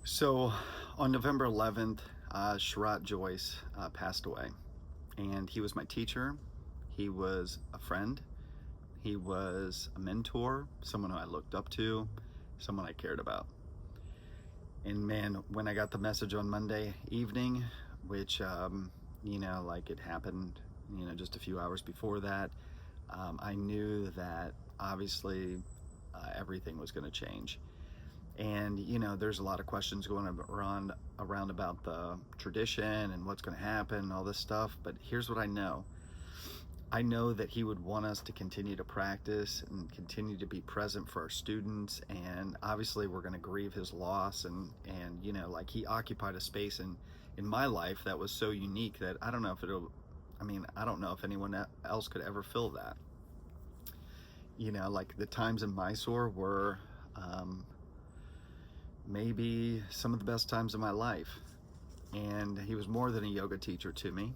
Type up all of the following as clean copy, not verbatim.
So on November 11th, Sharath Jois passed away. And he was my teacher. He was a friend. He was a mentor, someone who I looked up to, someone I cared about. And man, when I got the message on Monday evening, which, like it happened, just a few hours before that, I knew that obviously everything was going to change. And there's a lot of questions going around about the tradition and what's going to happen and all this stuff, but here's what I know that he would want us to continue to practice and continue to be present for our students. And obviously we're going to grieve his loss, and like he occupied a space in my life that was so unique that I don't know if anyone else could ever fill that. Like the times in Mysore were maybe some of the best times of my life. And he was more than a yoga teacher to me.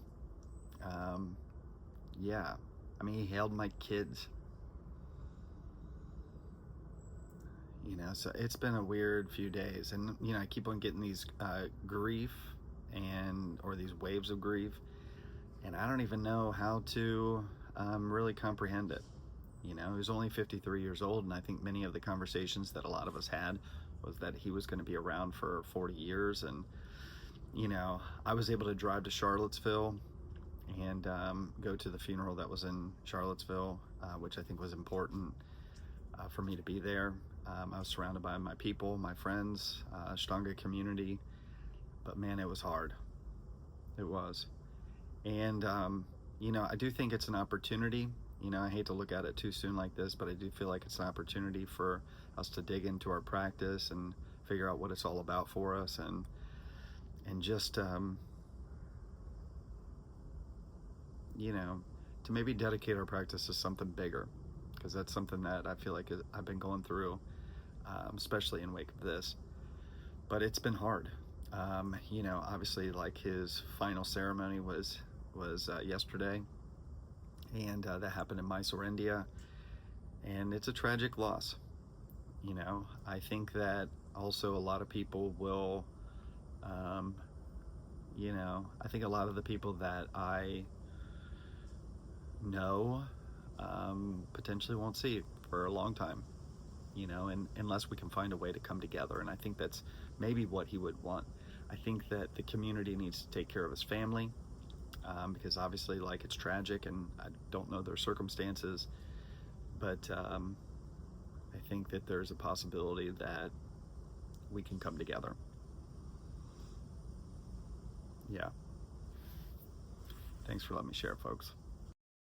He held my kids. So it's been a weird few days. And, I keep on getting these grief or these waves of grief. And I don't even know how to really comprehend it. He was only 53 years old, and I think many of the conversations that a lot of us had was that he was going to be around for 40 years. And, I was able to drive to Charlottesville and go to the funeral that was in Charlottesville, which I think was important for me to be there. I was surrounded by my people, my friends, Ashtanga community, but man, it was hard. It was. And, I do think it's an opportunity. I hate to look at it too soon like this, but I do feel like it's an opportunity for us to dig into our practice and figure out what it's all about for us, and just, to maybe dedicate our practice to something bigger, because that's something that I feel like I've been going through, especially in wake of this. But it's been hard. Obviously, like his final ceremony was yesterday, and that happened in Mysore, India, and it's a tragic loss. I think that also a lot of people will, I think a lot of the people that I know potentially won't see for a long time, and unless we can find a way to come together. And I think that's maybe what he would want. I think that the community needs to take care of his family, because obviously, like, it's tragic, and I don't know their circumstances, but I think that there's a possibility that we can come together. Yeah. Thanks for letting me share, folks.